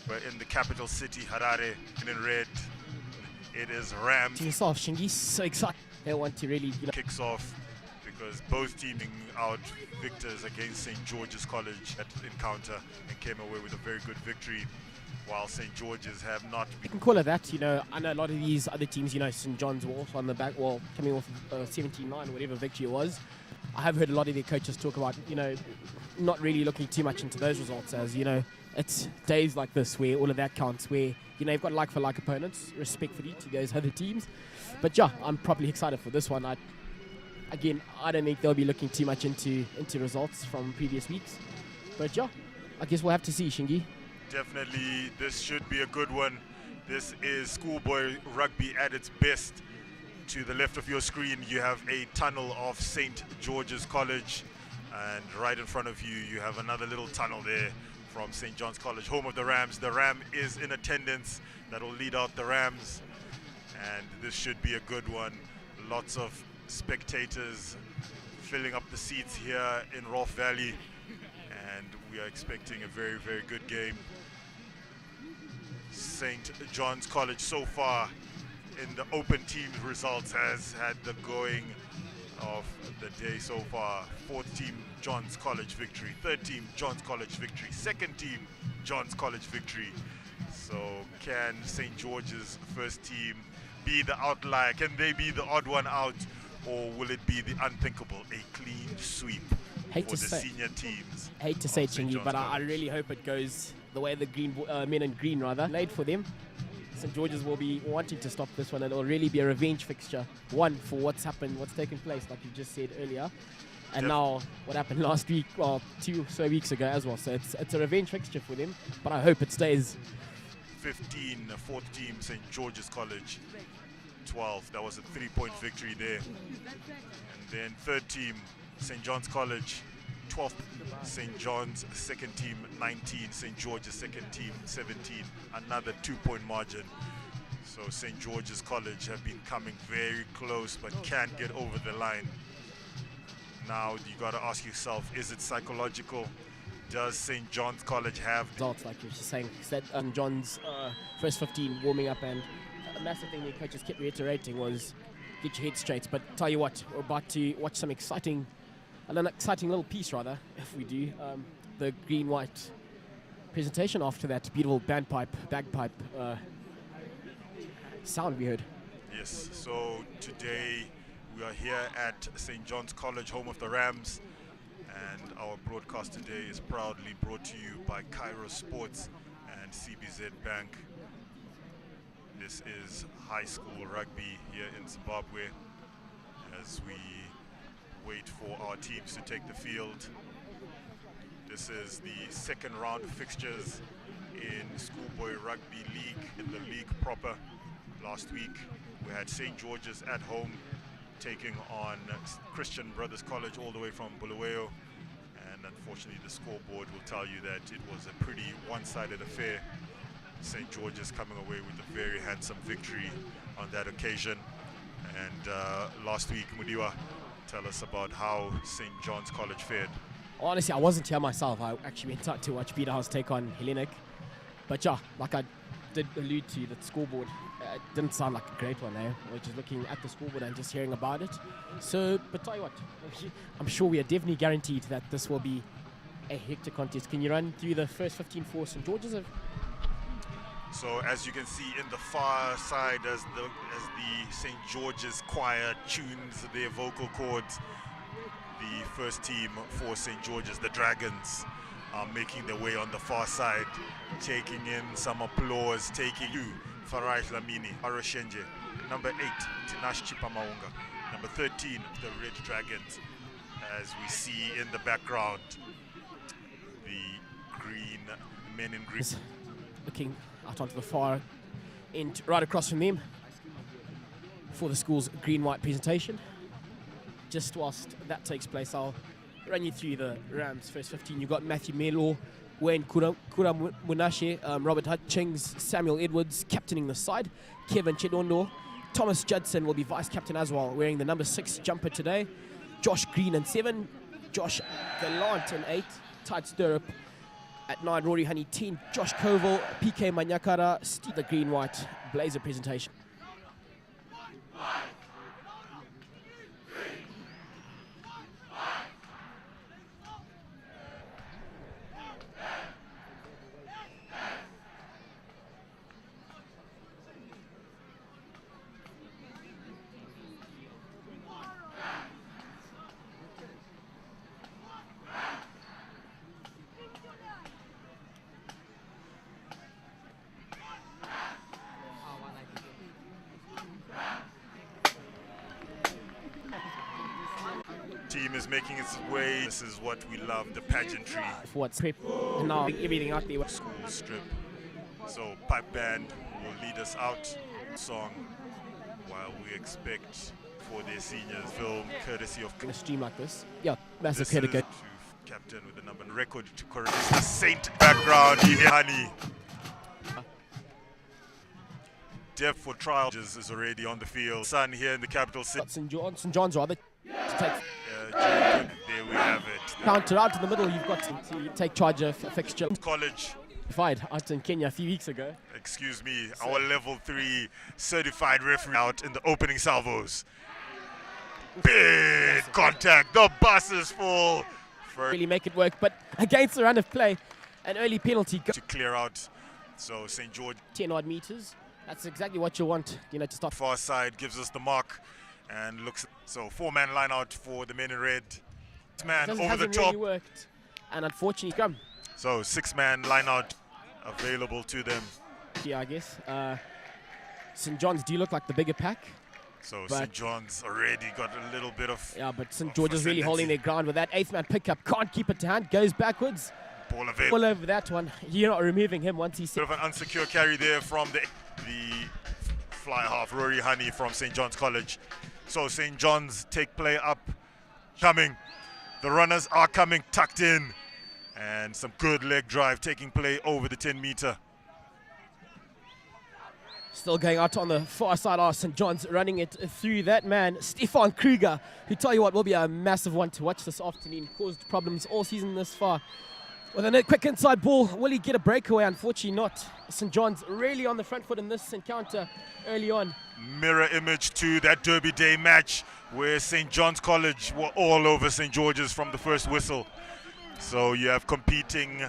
We're in the capital city, Harare, and in red, it is Rams. To yourself, Shingi, so excited. They want to really, Kicks off because both teams out victors against St. George's College at encounter and came away with a very good victory, while St. George's have not you can call it that. I know a lot of these other teams, St. John's were also on the back, coming off 17-9, whatever victory it was. I have heard a lot of their coaches talk about, not really looking too much into those results, as, it's days like this where all of that counts, where, you've got like-for-like opponents, respectfully to those other teams. But yeah, I'm properly excited for this one. I don't think they'll be looking too much into results from previous weeks. But yeah, I guess we'll have to see, Shingi. Definitely, this should be a good one. This is schoolboy rugby at its best. To the left of your screen, you have a tunnel of St. George's College, and right in front of you, you have another little tunnel there from St. John's College, home of the Rams. The Ram is in attendance. That will lead out the Rams, and this should be a good one. Lots of spectators filling up the seats here in Rolf Valley, and we are expecting a very, very good game. St. John's College so far in the open teams results has had the going of the day so far. Fourth team, John's College victory. Third team, John's College victory. Second team, John's College victory. So can St. George's first team be the outlier? Can they be the odd one out? Or will it be the unthinkable, a clean sweep for the senior teams? Hate to say it, Chingy, but I really hope it goes the way the men in green, laid for them. St. George's will be wanting to stop this one, and it will really be a revenge fixture. One, for what's taken place, like you just said earlier. And now, what happened last week, 2 weeks ago as well. So it's a revenge fixture for them, but I hope it stays. 15, fourth team, St. George's College, 12. That was a 3-point victory there. And then third team, St. John's College, 12th. St. John's second team, 19. St. George's second team, 17. Another 2-point margin. So St. George's College have been coming very close, but can't get over the line. Now you got to ask yourself, is it psychological? Does St. John's College have results, like you're just saying? Said John's first 15 warming up, and a massive thing the coaches kept reiterating was get your head straight. But tell you what, we're about to watch an exciting little piece, rather, if we do. The green-white presentation after that beautiful bagpipe sound we heard. Yes, so today we are here at St. John's College, home of the Rams, and our broadcast today is proudly brought to you by Cairo Sports and CBZ Bank. This is high school rugby here in Zimbabwe as we wait for our teams to take the field. This is the second round of fixtures in Schoolboy Rugby League, in the league proper. Last week we had St. George's at home taking on Christian Brothers College all the way from Bulawayo, and unfortunately the scoreboard will tell you that it was a pretty one-sided affair. St. George's coming away with a very handsome victory on that occasion. And last week, Mudiwa, tell us about how St. John's College fared. Honestly, I wasn't here myself. I actually went out to watch Peterhouse take on Hellenic. But yeah, like I did allude to, that scoreboard didn't sound like a great one, eh? We're just looking at the scoreboard and just hearing about it. So, but tell you what, I'm sure we are definitely guaranteed that this will be a hectic contest. Can you run through the first 15 for St. George's? So as you can see in the far side, as the St. George's choir tunes their vocal cords, the first team for St. George's, the Dragons, are making their way on the far side, taking in some applause, taking you, Faraj Lamini, Aroshenje, number 8, Tinash Chipamaunga, number 13, the Red Dragons, as we see in the background, the green men in green. Looking out onto the far end, right across from them, for the school's green-white presentation. Just whilst that takes place, I'll run you through the Rams' first 15. You've got Matthew Melo, Wayne Kura Munashe, Robert Hutchings, Samuel Edwards captaining the side, Kevin Chedondo, Thomas Judson will be vice-captain as well, wearing the number 6 jumper today, Josh Green in 7, Josh Gallant in 8, Tight Stirrup. At 9, Rory Honey, 10, Josh Koval, PK Manyakara, Steve the green-white blazer presentation. Team is making its way. This is what we love, the pageantry. For what's prep, and now everything out there. School strip. So pipe band will lead us out. Song while we expect for their seniors. Film courtesy of In a stream like this, yeah, massive this credit. is to captain with the number and record to correct the Saint background. You hear Honey. Depth for trial is already on the field. Sun here in the capital city. St. John's rather to take There we have it. counter out in the middle. You've got to take charge of a fixture. College. Fired out in Kenya a few weeks ago. Excuse me, our level 3 certified referee out in the opening salvos. Big contact, the bus is full. Really make it work, but against the run of play, an early penalty. To clear out, so St. George 10 odd meters. That's exactly what you want, to stop. far side gives us the mark and looks, so 4-man line out for the men in red. Man over the hasn't top. really worked, and unfortunately, come. So 6-man line out available to them. Yeah, I guess. St. John's do look like the bigger pack. So St. John's already got a little bit of. Yeah, but St. George is really holding their ground with that 8th-man pickup. Can't keep it to hand, goes backwards. Ball available. All over that one. You're not removing him once he's. Bit of an unsecure carry there from the fly half, Rory Honey from St. John's College. So St. John's take play up, coming. The runners are coming, tucked in. And some good leg drive taking play over the 10-meter. Still going out on the far side are St. John's, running it through that man, Stefan Kruger, who tell you what will be a massive one to watch this afternoon. Caused problems all season this far. With a quick inside ball, will he get a breakaway? Unfortunately not. St. John's really on the front foot in this encounter early on. Mirror image to that Derby Day match where St. John's College were all over St. George's from the first whistle. So you have competing,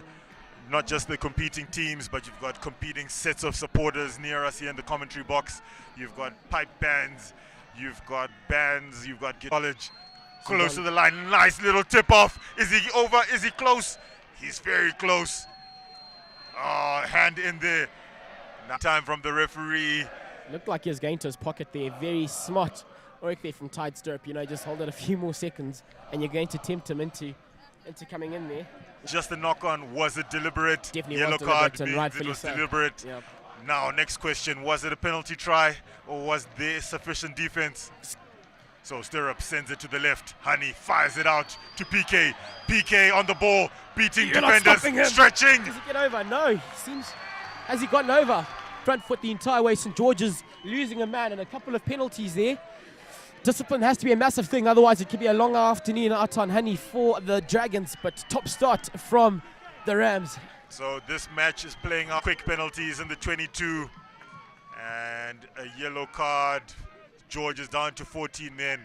not just the competing teams, but you've got competing sets of supporters near us here in the commentary box. You've got pipe bands, you've got bands, you've got college close to the line. Nice little tip off. Is he over? Is he close? He's very close. Oh, hand in there. Now time from the referee. Looked like he was going to his pocket there. Very smart work there from Tight Stirrup. Just hold it a few more seconds and you're going to tempt him into coming in there. Just the knock on, was it deliberate? Definitely Yellow was card deliberate and means rightfully it was so. deliberate. Yep. Now, next question, was it a penalty try or was there sufficient defense? So Stirrup sends it to the left. Honey fires it out to PK. PK on the ball, beating You're not defenders, stopping him. stretching. Does he get over? No. Has he gotten over? Front foot the entire way. St. George's losing a man and a couple of penalties there. Discipline has to be a massive thing, otherwise it could be a long afternoon out on Honey for the Dragons, but top start from the Rams. So this match is playing out. Quick penalties in the 22 and a yellow card. George is down to 14 men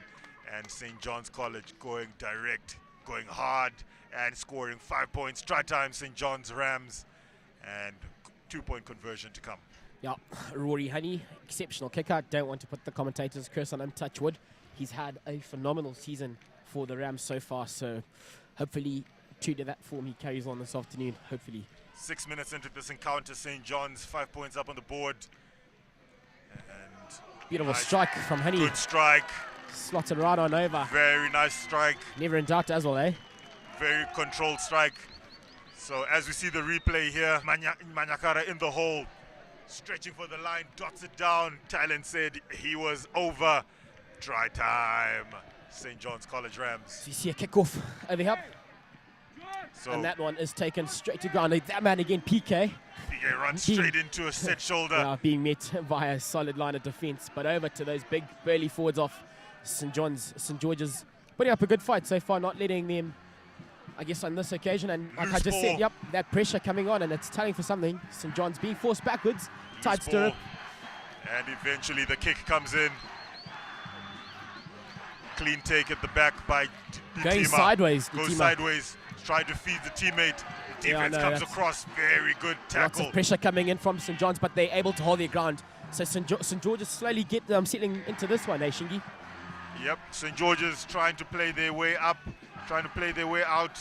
and St. John's College going direct, going hard and scoring 5 points. Try time St. John's Rams and 2-point conversion to come. Yeah, Rory Honey, exceptional kicker. Don't want to put the commentators' curse on him, touch wood. He's had a phenomenal season for the Rams so far, so hopefully true to that form he carries on this afternoon, hopefully. 6 minutes into this encounter, St. John's 5 points up on the board. And beautiful strike from Honey. Good strike. Slotted right on over. Very nice strike. Never in doubt as well, eh? Very controlled strike. So as we see the replay here, Manyakara in the hole, stretching for the line, dots it down. Thailand said he was over. Try time, St. John's College Rams. So you see a kickoff over here. So And that one is taken straight to ground. That man again, PK. PK runs straight into a set shoulder. Yeah, being met by a solid line of defence. But over to those big burly forwards off St. George's. Putting up a good fight so far, not letting them I guess, on this occasion. And like Loose I just ball. said, yep, that pressure coming on, and it's telling for something. St. John's being forced backwards. Tight Loose stirrup. ball. And eventually the kick comes in. Clean take at the back by Going Ditima. sideways. Goes Ditima. sideways. Trying to feed the teammate. The Yeah, I defense know, comes that's- across. Very good Lots tackle. of pressure coming in from St. John's, but they're able to hold their ground. So St. George's slowly get settling into this one, eh, Shingi? Yep, St. George's trying to play their way up, trying to play their way out.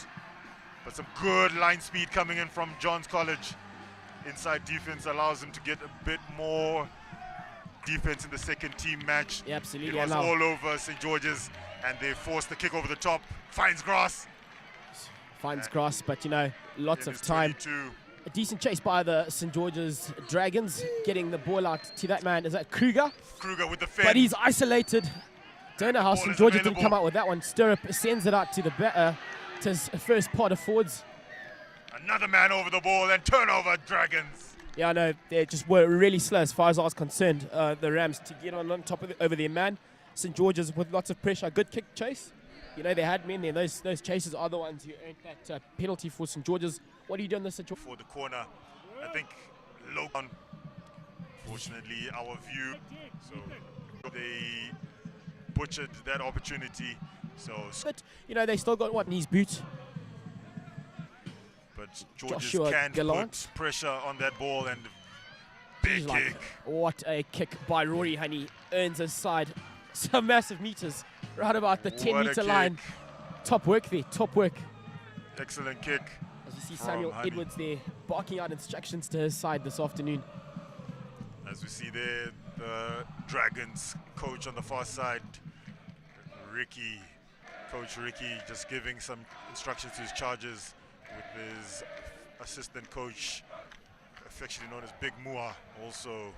But some good line speed coming in from Johns College. Inside defense allows them to get a bit more defense in the second team match. Yeah, absolutely. It was And now all over St. George's, and they forced the kick over the top. Finds grass. finds grass, but lots It of is time. 22. A decent chase by the St. George's Dragons, getting the ball out to that man. Is that Kruger? Kruger with the fence. But he's isolated. Don't know how Ball St. is George's didn't available. come out with that one. Stirrup sends it out to the to his first part of forwards. Another man over the ball and turnover, Dragons. Yeah, I know. They just were really slow as far as I was concerned. The Rams to get on top of over their man. St. George's with lots of pressure. Good kick chase. They had men there. Those chases are the ones who earned that penalty for St. George's. What are you doing in this situation? For the corner, I think low on. Fortunately, our view. So they butchered that opportunity. So, But, they still got what in his boot. but Georges Joshua can Gallant. put pressure on that ball and big He's like, kick. what a kick by Rory Honey. Earns his side some massive meters. Right about the What a 10-meter line. kick. Top work there. Top work. Excellent kick. As you see From Samuel Honey. Edwards there barking out instructions to his side this afternoon. As we see there, the Dragons coach on the far side, Coach Ricky, just giving some instructions to his charges with his assistant coach, affectionately known as Big Mua, also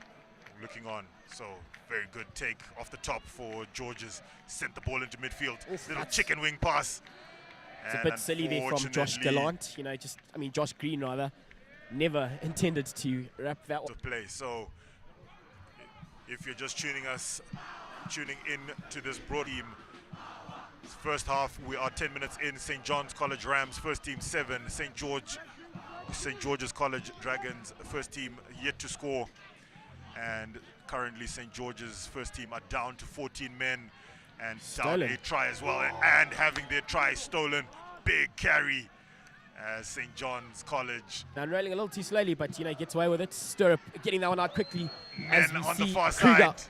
looking on. So very good take off the top for Georges. Sent the ball into midfield. Oof, Little that's- chicken wing pass. It's a And bit silly there from Josh unfortunately, Gallant. Josh Green rather. Never intended to wrap that to one. play. So if you're just tuning in to this broad team, first half we are 10 minutes in. St. John's College Rams first team 7, St. George's College Dragons first team yet to score, and currently St. George's first team are down to 14 men and down Stolen. a try as well, and having their try stolen. Big carry as St. John's College. Unrolling a little too slowly, but gets away with it. Stirrup getting that one out quickly. As Men we on the see far Kruger. side.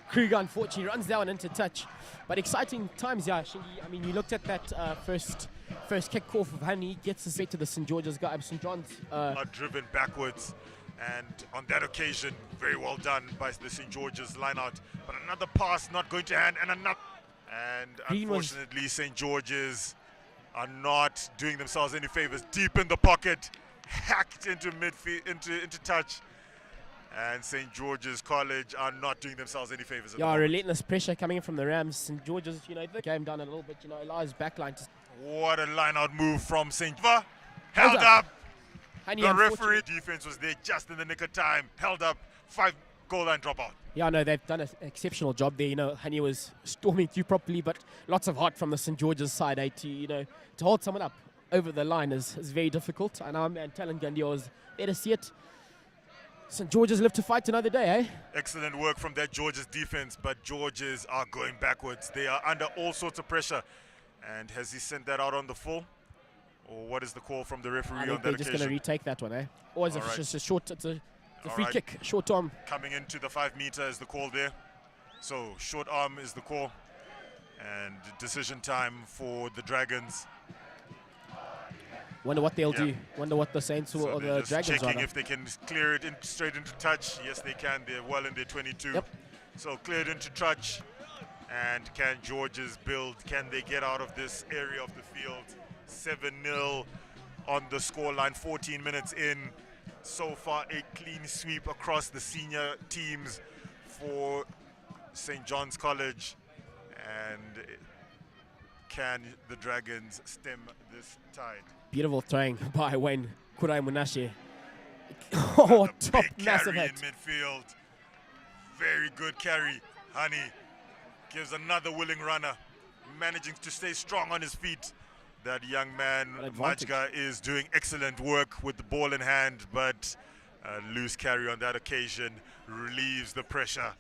Kruger unfortunately runs that one into touch. But exciting times, yeah, Shingi. You looked at that first kick off of Honey, gets us straight to the St. George's guy, St. John's. Are driven backwards, and on that occasion, very well done by the St. George's line-out. But another pass not going to hand, and another. And Green was- unfortunately, St. George's are not doing themselves any favors. Deep in the pocket, hacked into midfield, into touch. And St. George's College are not doing themselves any favors. At the Yeah, moment. relentless pressure coming in from the Rams. St. George's, the game down a little bit, allows backline to. What a line-out move from St. Held Held up. Honey, The unfortunately- referee defense was there just in the nick of time. Held up. 5 goal line dropout. Yeah, no, they've done an exceptional job there. Honey was storming through properly, but lots of heart from the St. George's side, to hold someone up over the line is very difficult. And our man Talon Gandia was there to see it. St. George's live to fight another day, eh? Excellent work from that Georges defense, but Georges are going backwards. They are under all sorts of pressure. And has he sent that out on the full? Or what is the call from the referee I on think that they're just going to occasion? retake that one, eh? Or is it All right. just a short, it's a free right. kick, short arm. Coming into the 5 meter is the call there. So short arm is the call. And decision time for the Dragons. Wonder what they'll Yeah. do. Wonder what the Saints So or they're the just Dragons checking are. if they can clear it straight into touch. Yes, they can. They're well in their 22. Yep. So cleared into touch. And can Georges build? Can they get out of this area of the field? 7-0 on the scoreline, 14 minutes in. So far, a clean sweep across the senior teams for St. John's College. And can the Dragons stem this tide? Beautiful throwing by Wayne Kurai Munashe. Oh, A top big massive carry hit. in midfield. Very good carry. Honey gives another willing runner, managing to stay strong on his feet. That young man, advantage. Majga, is doing excellent work with the ball in hand, but loose carry on that occasion relieves the pressure.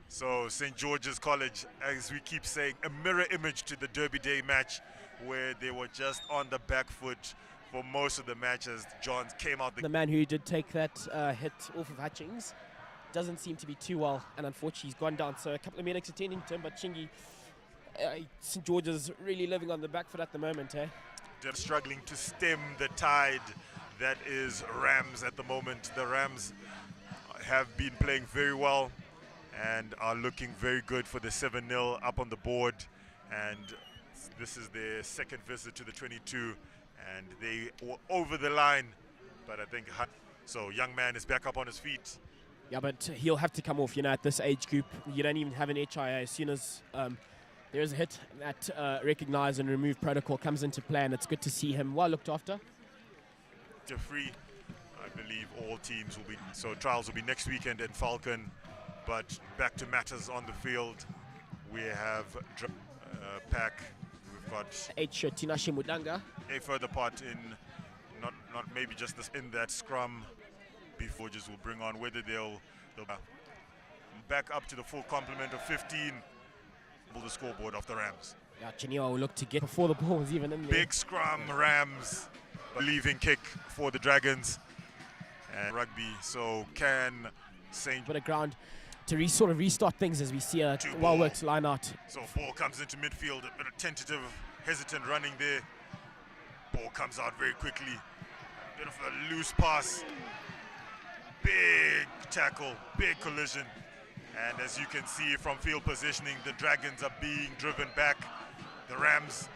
So St. George's College, as we keep saying, a mirror image to the Derby Day match, where they were just on the back foot for most of the matches. Johns came out. The man who did take that hit off of Hutchings doesn't seem to be too well, and unfortunately he's gone down. So a couple of medics attending to him, but Chingy, St. George's really living on the back foot at the moment, eh? They're struggling to stem the tide that is Rams at the moment. The Rams have been playing very well and are looking very good for the 7-0 up on the board. And this is their second visit to the 22, and they were over the line. But I think so. Young man is back up on his feet. Yeah, but he'll have to come off. You know, at this age group, you don't even have an HIA. As soon as there is a hit, that recognize and remove protocol comes into play, and it's good to see him well looked after. Free, I believe all teams will be. So trials will be next weekend in Falcon. But back to matters on the field, we have Pack. We've got Tinashe Mudanga. A further part in, not maybe just this in that scrum. Before just will bring on whether they'll back up to the full complement of 15. The scoreboard of the Rams. Yeah, Chinua will look to get before the ball was even in there. Big scrum, Rams. Leaving kick for the Dragons. And Rugby. So can St. Bit of ground to sort of restart things as we see a well-worked line out. So ball comes into midfield, a bit of tentative, hesitant running there. Ball comes out very quickly. A bit of a loose pass. Big tackle, big collision. And as you can see from field positioning, the Dragons are being driven back. The Rams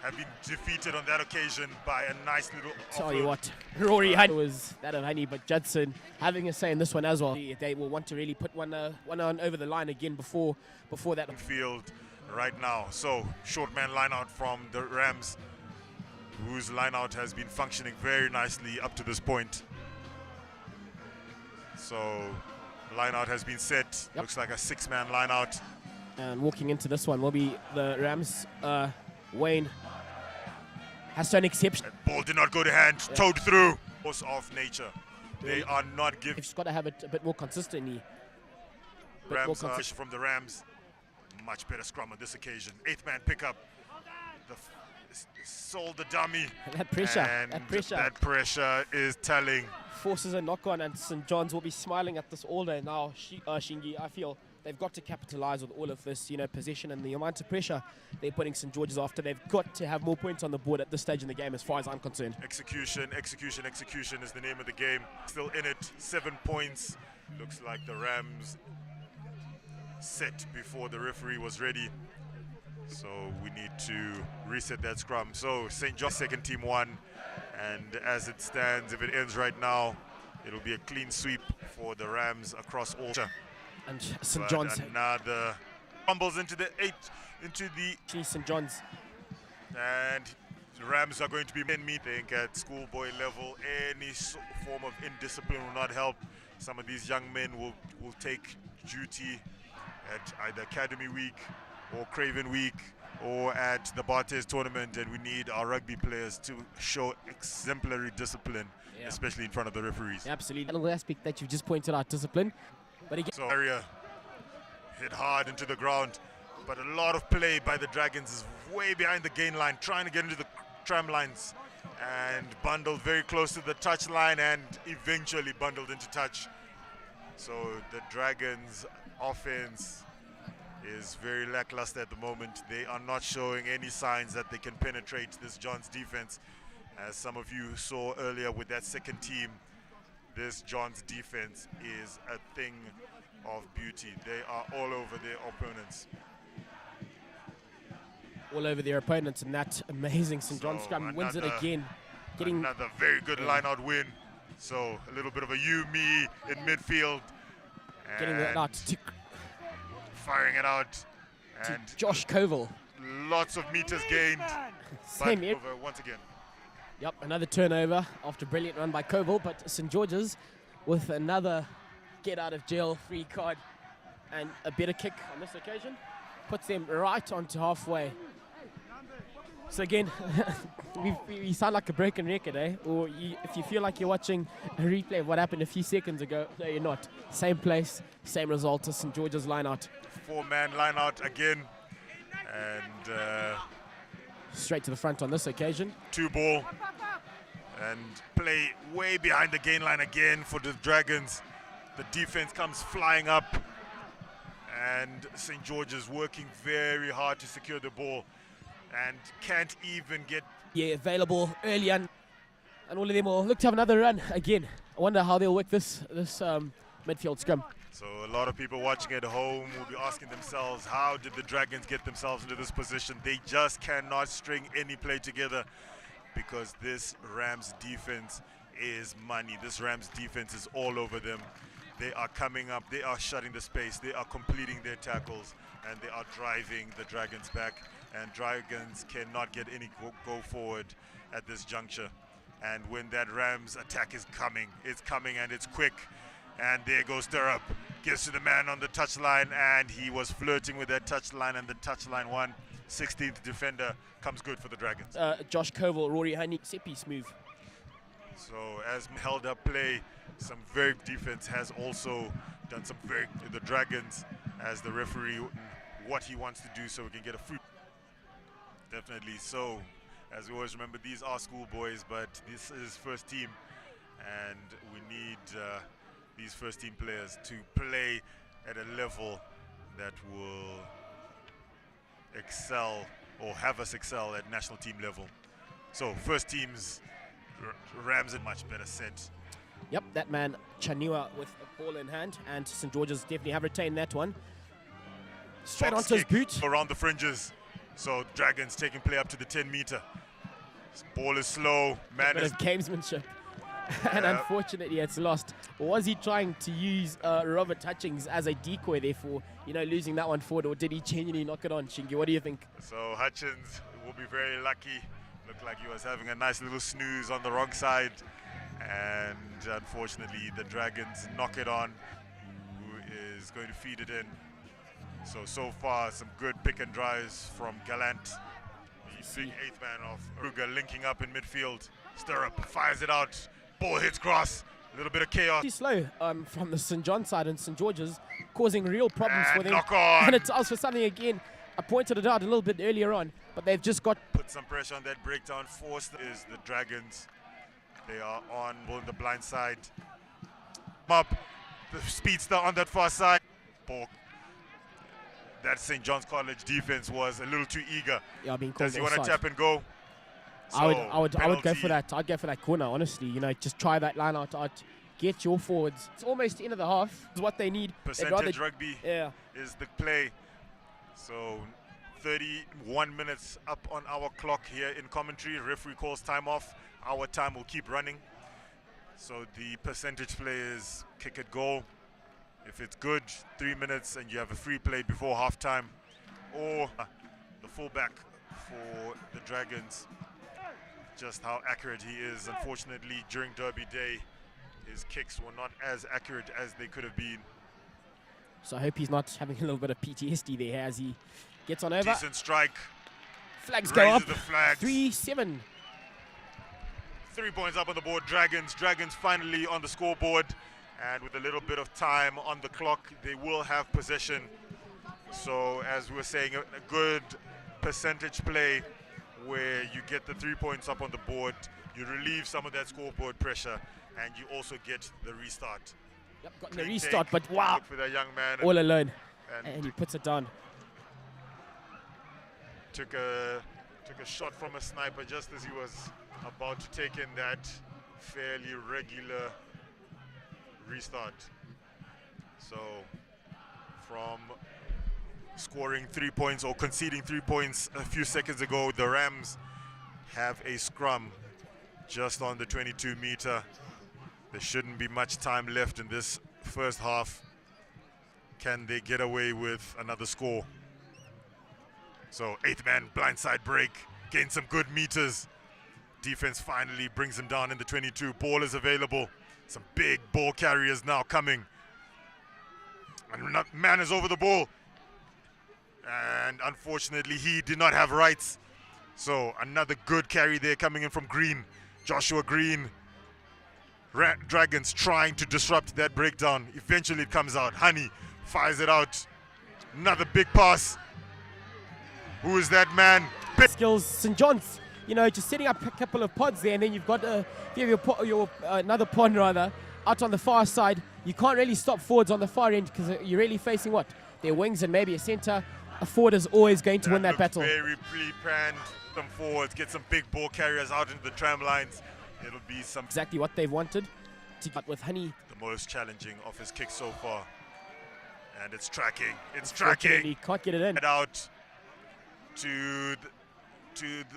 have been defeated on that occasion by a nice little Tell you what, Rory had was that of Honey, but Judson having a say in this one as well. They will want to really put one on over the line again before that. Field right now. So short man line out from the Rams, whose line out has been functioning very nicely up to this point. So line out has been set. Yep. Looks like a 6-man line out. And walking into this one will be the Rams. Wayne has shown exception. Ball did not go to hand, towed through. Force of nature. They are not giving. They've got to have it a bit more consistently. Rams from the Rams. Much better scrum on this occasion. 8-man pickup. Sold the dummy. That pressure. And that pressure is telling. Forces a knock on, and St. John's will be smiling at this all day now. Shingi, I feel they've got to capitalize with all of this, possession and the amount of pressure they're putting St. George's after. They've got to have more points on the board at this stage in the game, as far as I'm concerned. Execution is the name of the game. Still in it, 7 points. Looks like the Rams set before the referee was ready. So we need to reset that scrum. So St. John's second team won. And as it stands, if it ends right now, it'll be a clean sweep for the Rams across all. And St. John's another fumbles into the St. John's. And the Rams are going to be think at schoolboy level. Any form of indiscipline will not help. Some of these young men will take duty at either Academy Week or Craven Week or at the Bartes tournament, and we need our rugby players to show exemplary discipline, especially in front of the referees. Absolutely. Another aspect that you've just pointed out, discipline. But again, so area hit hard into the ground, but a lot of play by the Dragons is way behind the gain line, trying to get into the tram lines, and bundled very close to the touch line and eventually bundled into touch. So the Dragons offense is very lackluster at the moment. They are not showing any signs that they can penetrate this Johns defense. As some of you saw earlier with that second team, this Johns defense is a thing of beauty. They are all over their opponents. All over their opponents, and that amazing St. John's scrum wins it again. Getting another very good line-out win. So a little bit of a you-me in midfield. Getting that out. Firing it out, and Josh Koval. Lots of meters gained. Same here. Once again. Yep, another turnover after a brilliant run by Koval, but St. George's with another get-out-of-jail free card and a better kick on this occasion puts them right onto halfway. So again, we sound like a broken record, eh? Or if you feel like you're watching a replay of what happened a few seconds ago, no, you're not. Same place, same result as St. George's line-out. 4-man line-out again. And straight to the front on this occasion. 2-ball. And play way behind the gain line again for the Dragons. The defense comes flying up. And St. George's working very hard to secure the ball. And can't even get available early on, and all of them will look to have another run again. I wonder how they'll work this midfield scrum. So a lot of people watching at home will be asking themselves, how did the Dragons get themselves into this position? They just cannot string any play together, because this Rams defense is money. This Rams defense is all over them. They are coming up, they are shutting the space, they are completing their tackles, and they are driving the Dragons back. And Dragons cannot get any go forward at this juncture. And when that Rams attack is coming, it's coming and it's quick. And there goes Stirrup, gets to the man on the touchline, and he was flirting with that touchline, and the touchline one. 16th defender comes good for the Dragons. Josh Koval, Rory Honey, set-piece move. So as held up play, some very defense has also done some the Dragons, as the referee, what he wants to do so we can get a free. Definitely so. As we always remember, these are schoolboys, but this is first team, and we need these first team players to play at a level that will excel, or have us excel at national team level. So first team's Rams in much better set. Yep, that man Chanua with a ball in hand, and St. George's definitely have retained that one. Straight onto his boot. Around the fringes. So Dragons taking play up to the 10-meter. Ball is slow. Man is gamesmanship. And unfortunately it's lost. Was he trying to use Robert Hutchings as a decoy, therefore, losing that one forward, or did he genuinely knock it on? Shingi, what do you think? So Hutchins will be very lucky. Looked like he was having a nice little snooze on the wrong side. And unfortunately the Dragons knock it on. Who is going to feed it in. So far, some good pick and drives from Gallant. The big 8th man of Ruger linking up in midfield. Stirrup fires it out. Ball hits cross. A little bit of chaos. Too slow from the St. John side, and St. George's causing real problems for them. Knock on. And it's also something again. I pointed it out a little bit earlier on, but they've just got put some pressure on that breakdown force. Is the Dragons. They are on the blind side. Up the speedster on that far side. Ball. That St. John's College defense was a little too eager. Yeah, being called. Does he want to tap and go? So I would go for that. I'd go for that corner, honestly. Just try that line out. Get your forwards. It's almost the end of the half. It's what they need. Percentage rugby is the play. So 31 minutes up on our clock here in commentary. Referee calls time off. Our time will keep running. So the percentage play is kick at goal. If it's good, 3 minutes, and you have a free play before halftime. Or the fullback for the Dragons, just how accurate he is. Unfortunately, during Derby Day, his kicks were not as accurate as they could have been. So I hope he's not having a little bit of PTSD there as he gets on over. Decent strike. Flags go up. The flags. 3-7. 3 points up on the board. Dragons finally on the scoreboard. And with a little bit of time on the clock, they will have possession. So as we were saying, a good percentage play where you get the 3 points up on the board, you relieve some of that scoreboard pressure, and you also get the restart. Yep, got the restart, but wow. Look for that young man. All alone. And he puts it down. Took a shot from a sniper just as he was about to take in that fairly regular restart. So from scoring 3 points or conceding 3 points a few seconds ago, the Rams have a scrum just on the 22-meter. There shouldn't be much time left in this first half. Can they get away with another score? So 8th man blindside break, gain some good meters. Defense finally brings him down in the 22. Ball is available. Some big ball carriers now coming. And man is over the ball. And unfortunately, he did not have rights. So another good carry there coming in from Green. Joshua Green. Dragons trying to disrupt that breakdown. Eventually it comes out. Honey fires it out. Another big pass. Who is that man? Skills, St. John's, you know, just setting up a couple of pods there, and then you've got if you have your another pod rather out on the far side. You can't really stop forwards on the far end because you're really facing what? Their wings and maybe a centre. A forward is always going to win that battle. Very pre-planned them forwards, get some big ball carriers out into the tram lines. It'll be some exactly what they've wanted. But with Honey, the most challenging of his kicks so far, and it's tracking. It's tracking. He can't get it in. Out to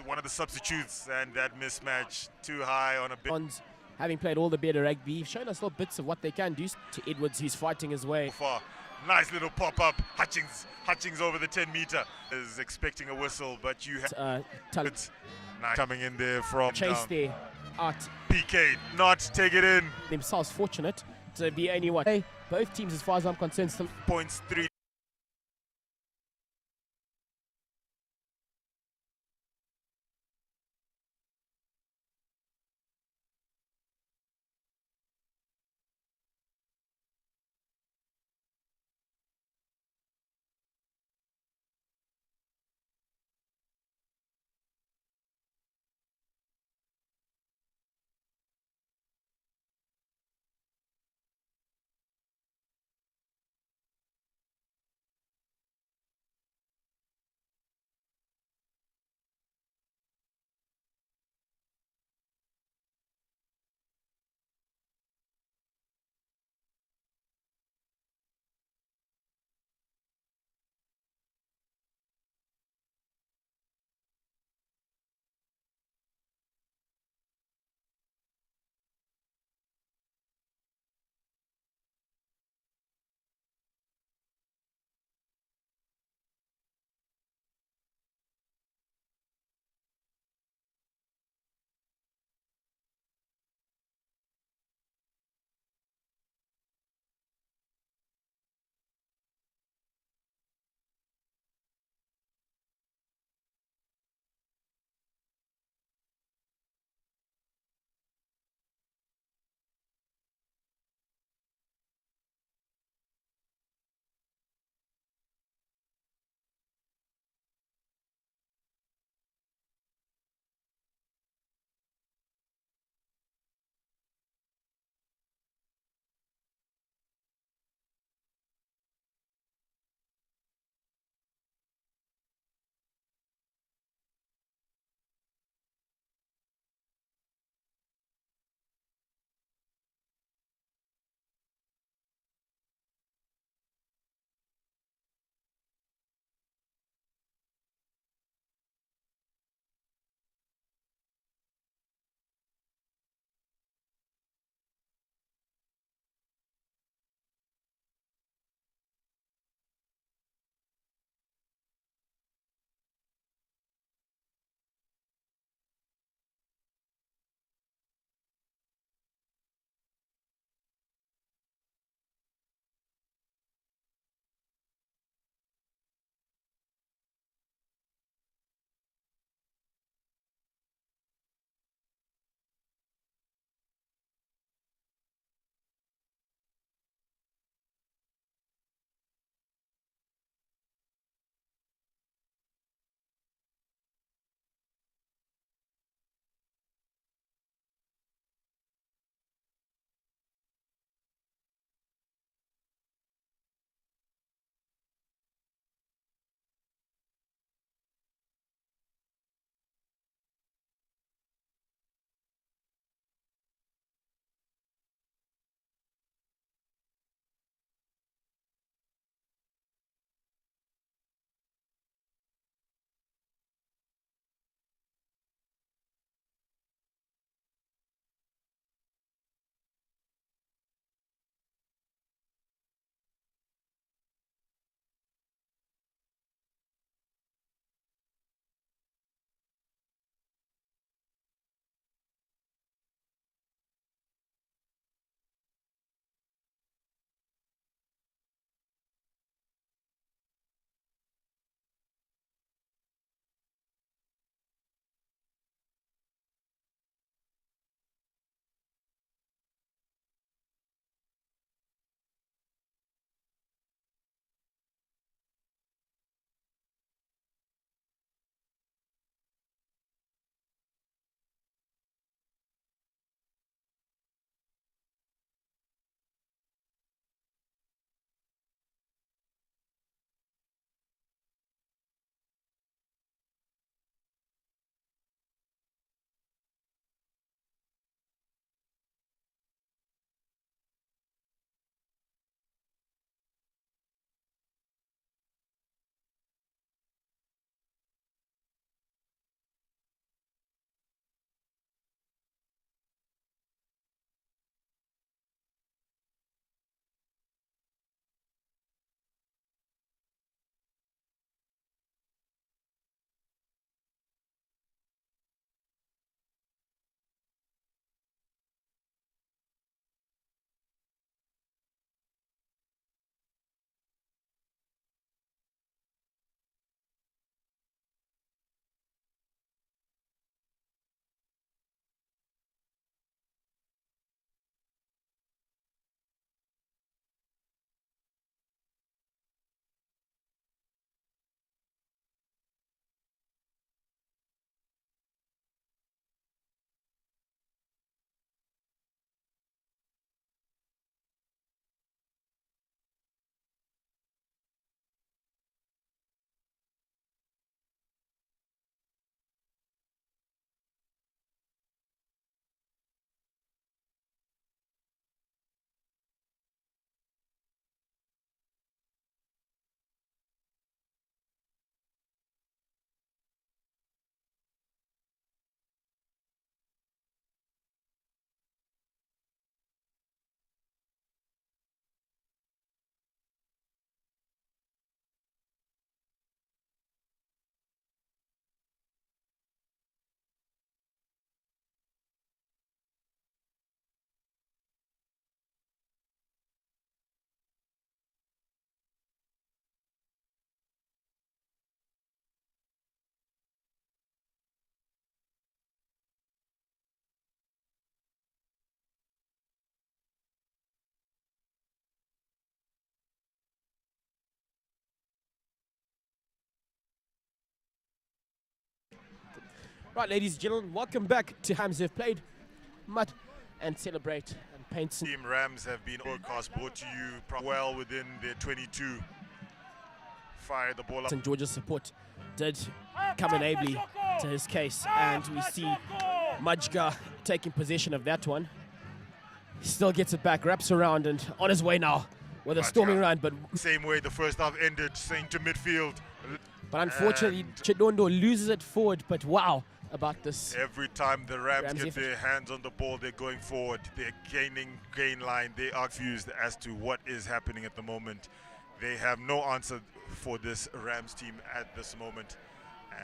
one of the substitutes, and that mismatch too high on a bit. Having played all the better rugby, shown us little bits of what they can do. To Edwards, who's fighting his way. Far. Nice little pop-up. Hutchings over the 10-meter is expecting a whistle, but you have talent nice coming in there from chase down. there. Art PK not take it in. Themselves fortunate to be only what? Both teams, as far as I'm concerned, still points 3. Right, ladies and gentlemen, welcome back to Hams who have played mud and celebrate and paint. Team Rams have been broadcast brought to you well within their 22. Fire the ball up. St. George's support did come in ably to his case, and we see Majga taking possession of that one. He still gets it back, wraps around, and on his way now with a storming run. But same way the first half ended, saying to midfield. But unfortunately, Chidondo loses it forward. But wow, about this. Every time the Rams get their hands on the ball, they're going forward. They're gain line. They are confused as to what is happening at the moment. They have no answer for this Rams team at this moment.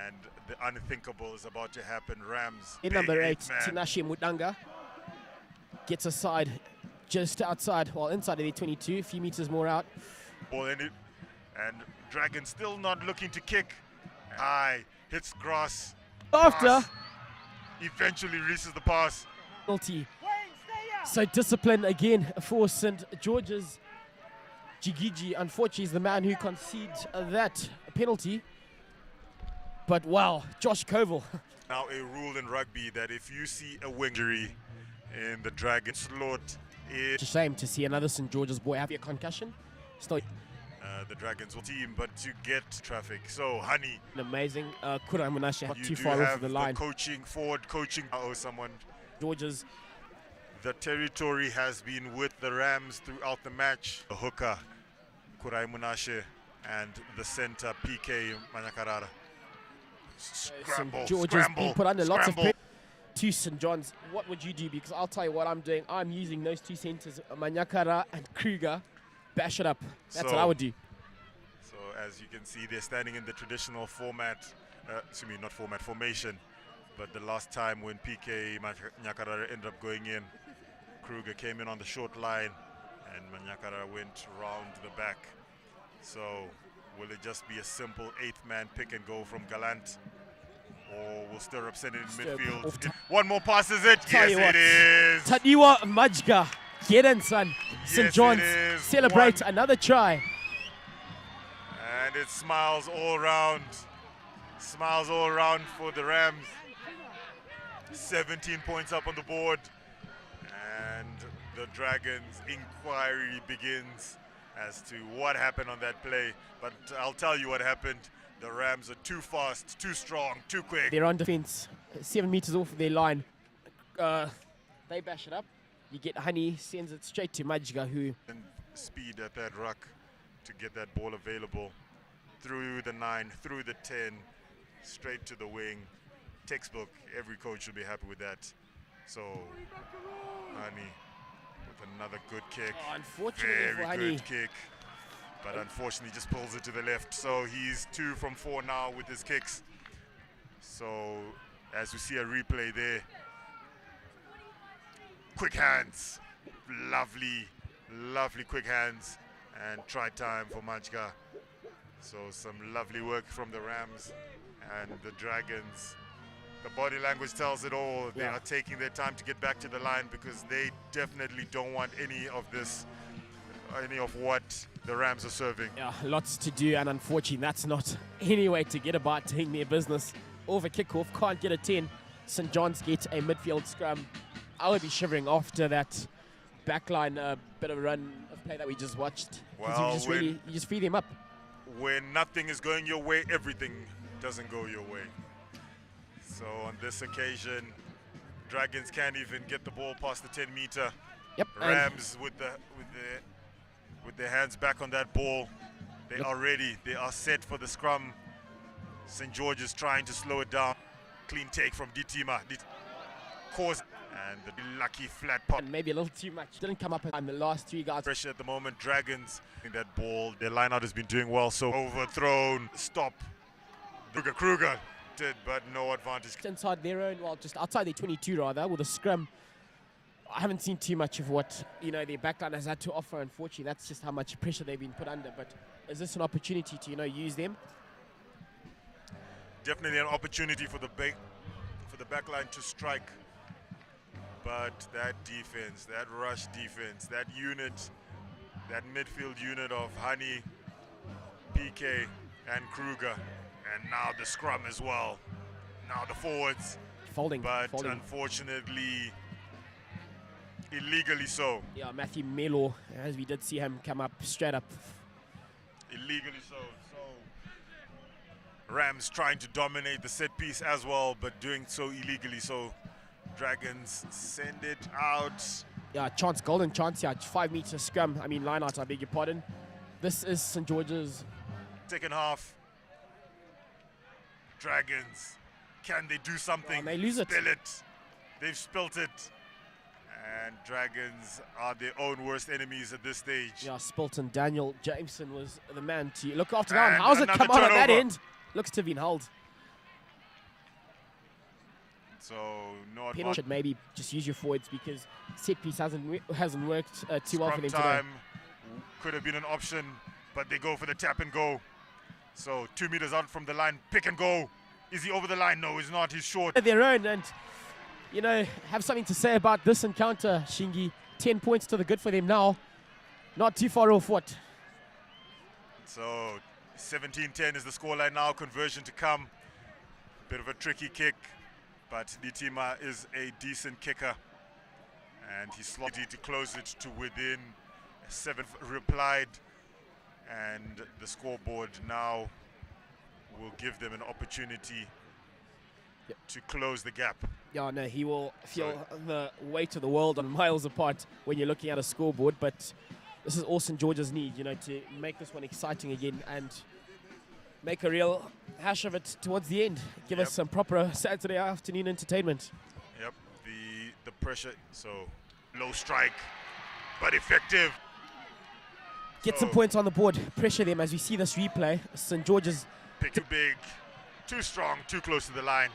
And the unthinkable is about to happen. Rams. In number 8, Tinashe Mudanga gets aside just outside, well, inside of the 22, a few meters more out. Ball in it. And Dragon still not looking to kick. High, hits grass. After. Pass. Eventually reaches the pass. Penalty. So discipline again for St. George's. Jigiji, unfortunately, is the man who concedes that penalty. But wow, Josh Koval. Now a rule in rugby that if you see a wing injury in the Dragon slot, it's a shame to see another St. George's boy have a concussion. Still, the Dragons will team, but to get traffic. So, Honey. Amazing. Kurai Munashe not you too far off of the line. Forward coaching. Someone. George's. The territory has been with the Rams throughout the match. The hooker, Kurai Munashe, and the center, PK Manyakarara. Scramble, St. George's been put under lots of pressure. To St. John's, what would you do? Because I'll tell you what I'm doing. I'm using those two centers, Manyakara and Kruger. Bash it up. That's what I would do. So as you can see, they're standing in the traditional format, formation. But the last time when PK Manyakara ended up going in, Kruger came in on the short line and Manyakara went round the back. So will it just be a simple 8-man pick and go from Gallant? Or will Stirrup send it in midfield? One more pass, is it? Yes, it is. Tadiwa Majga. Get in, son. St. John's celebrate another try. And it smiles all around. Smiles all around for the Rams. 17 points up on the board. And the Dragons' inquiry begins as to what happened on that play. But I'll tell you what happened. The Rams are too fast, too strong, too quick. They're on defense, 7 meters off of their line. They bash it up. You get Honey, sends it straight to Majga, who... And speed at that ruck to get that ball available. Through the 9, through the 10, straight to the wing. Textbook, every coach should be happy with that. So, Honey with another good kick. Oh, unfortunately for Honey. Very good kick. But unfortunately just pulls it to the left. So he's 2 from 4 now with his kicks. So, as we see a replay there, quick hands, lovely quick hands, and try time for Majga. So some lovely work from the Rams and the Dragons. The body language tells it all. They are taking their time to get back to the line because they definitely don't want any of what the Rams are serving. Yeah, lots to do, and unfortunately that's not any way to get about taking their business. Over kickoff, can't get a 10. St. John's get a midfield scrum. I would be shivering after that backline bit of a run of play that we just watched. Well, you just free them up. When nothing is going your way, everything doesn't go your way. So on this occasion, Dragons can't even get the ball past the 10-meter. Yep. Rams with their hands back on that ball. They are ready. They are set for the scrum. St. George is trying to slow it down. Clean take from Ditima. And the lucky flat pop. And maybe a little too much. Didn't come up on the last 3 guys. Pressure at the moment. Dragons in that ball. Their line-out has been doing well. So overthrown. Stop. Kruger did, but no advantage. Inside their own, well, just outside their 22 rather, with a scrum. I haven't seen too much of what their backline has had to offer. Unfortunately, that's just how much pressure they've been put under. But is this an opportunity to use them? Definitely an opportunity for the backline to strike. But that defense, that rush defense, that unit, that midfield unit of Honey, PK, and Kruger, and now the scrum as well. Now the forwards, Folding. but folding. unfortunately, illegally so. Yeah, Matthew Melo, as we did see him come up straight up. Illegally so. Rams trying to dominate the set piece as well, but doing so illegally. So Dragons send it out. Yeah, chance, golden chance here. 5 meter scrum. I mean, line out, I beg your pardon. This is St. George's. Second half. Dragons, can they do something? They lose it. Spill it. They've spilt it. And Dragons are their own worst enemies at this stage. Yeah, Spilton. Daniel Jameson was the man to look after that. And How's it come out on that turnover. end? Looks to have been held. So no Penalty advantage. should maybe just use your forwards because set piece hasn't worked too well for them Scrum today. time could have been an option, but they go for the tap and go. So 2 meters out from the line, pick and go. Is he over the line? No, he's not. He's short. Their own, and you know, have something to say about this encounter, Shingi. 10 points to the good for them now. Not too far off what? So 17-10 is the scoreline now. Conversion to come. Bit of a tricky kick, but Nitima is a decent kicker, and he's slotted to close it to within 7. Replied, and the scoreboard now will give them an opportunity to close the gap. Yeah, no, he will feel the weight of the world on miles apart when you're looking at a scoreboard, but this is all St. George's need, you know, to make this one exciting again and make a real hash of it towards the end. Give us some proper Saturday afternoon entertainment. Yep, the pressure, so low strike, but effective. Get some points on the board, pressure them as we see this replay. St. George's Pick too big, too strong, too close to the line.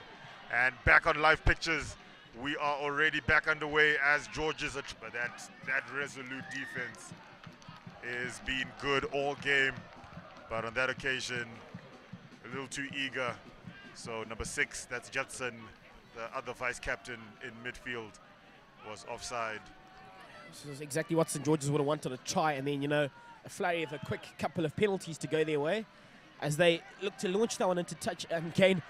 And back on live pictures, we are already back underway as George's, but that resolute defense is being good all game. But on that occasion, a little too eager. So number 6, that's Judson, the other vice captain in midfield, was offside. This is exactly what St. George's would have wanted to try, and then, you know, a flurry of a quick couple of penalties to go their way as they look to launch that one into touch and gain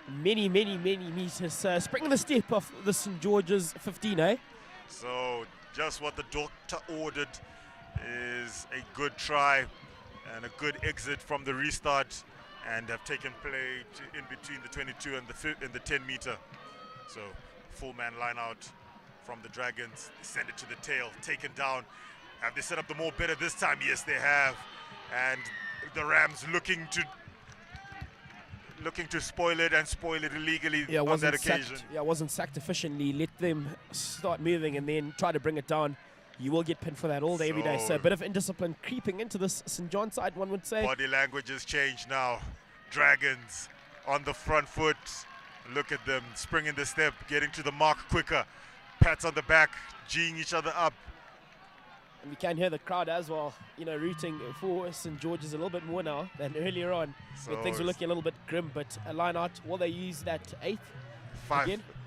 many meters. Spring the step off the St. George's 15, eh? So just what the doctor ordered is a good try and a good exit from the restart, and have taken play in between the 22 and the 10 meter. So full man line out from the Dragons. They send it to the tail, taken down. Have they set up the more better this time? Yes, they have. And the Rams looking to spoil it and spoil it illegally on that occasion. Wasn't sacked efficiently. Let them start moving and then try to bring it down. You will get pinned for that all day, every day. So a bit of indiscipline creeping into this St. John side, one would say. Body language has changed now. Dragons on the front foot. Look at them springing the step, getting to the mark quicker. Pats on the back, geeing each other up. And we can hear the crowd as well, you know, rooting for St. George's a little bit more now than earlier on. So things were looking a little bit grim, but a line out, will they use that 8th?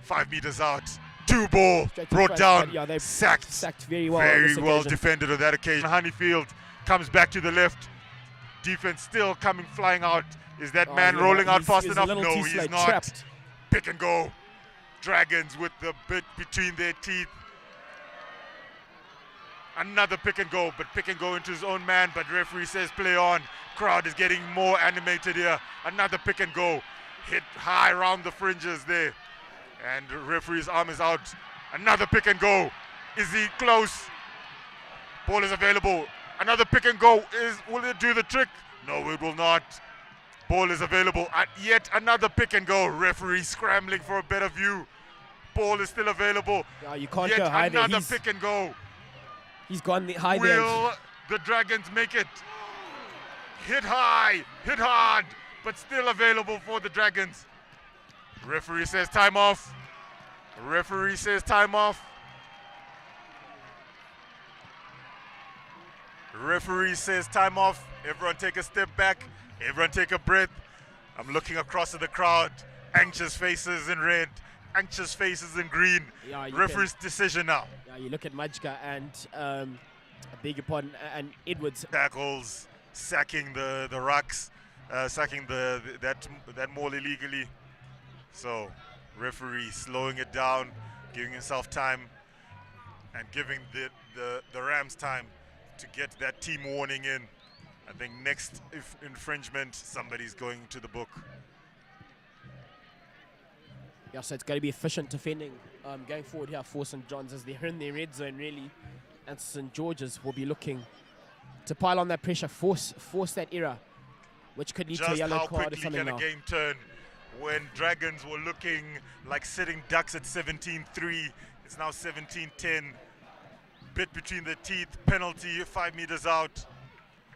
5 meters out. 2 ball, brought down, sacked very well. Very well defended on that occasion. Honeyfield comes back to the left. Defense still flying out. Is that man rolling out fast enough? No, he's not. Trapped. Pick and go. Dragons with the bit between their teeth. Another pick and go, but pick and go into his own man, but referee says play on. Crowd is getting more animated here. Another pick and go. Hit high around the fringes there. And referee's arm is out. Another pick and go. Is he close? Ball is available. Another pick and go. Will it do the trick? No, it will not. Ball is available. Yet another pick and go. Referee scrambling for a better view. Ball is still available. Yeah, you can't Yet go high there. Another pick and go. He's gone high there. Will the Dragons make it? Hit high, hit hard, but still available for the Dragons. Referee says time off. Referee says time off. Referee says time off. Everyone take a step back. Everyone take a breath. I'm looking across at the crowd. Anxious faces in red. Anxious faces in green. Yeah, Referee's decision now. Yeah, you look at Majka and, I beg your pardon, and Edwards. Tackles, sacking the rucks, sacking that maul illegally. So, referee slowing it down, giving himself time, and giving the Rams time to get that team warning in. I think next infringement, somebody's going to the book. Yeah, so it's going to be efficient defending going forward here for St. John's as they're in their red zone, really. And St. George's will be looking to pile on that pressure, force that error, which could lead to a yellow card or something now. Just how quickly can a game turn when Dragons were looking like sitting ducks at 17-3. It's now 17-10. Bit between the teeth, penalty 5 meters out,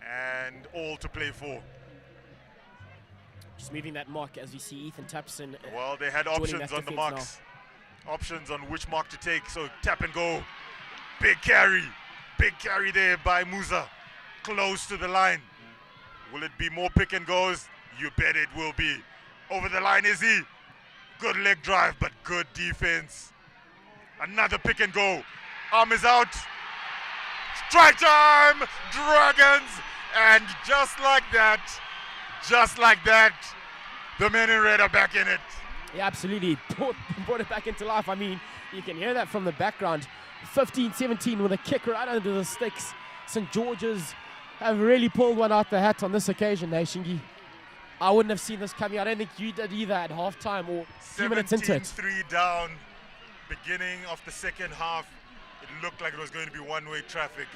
and all to play for. Just moving that mark as you see Ethan Tapson. Well, they had options on the marks. Options on which mark to take, so tap and go. Big carry there by Musa. Close to the line. Will it be more pick and goes? You bet it will be. Over the line is he. Good leg drive, but good defense. Another pick and go. Arm is out. Strike time, Dragons. And just like that, the men in red are back in it. Yeah, absolutely. Brought it back into life. I mean, you can hear that from the background. 15-17 with a kick right under the sticks. St. George's have really pulled one out the hat on this occasion, Shingi. I wouldn't have seen this coming. I don't think you did either at halftime or 2 minutes into it. 17-3 down, beginning of the second half. It looked like it was going to be one-way traffic,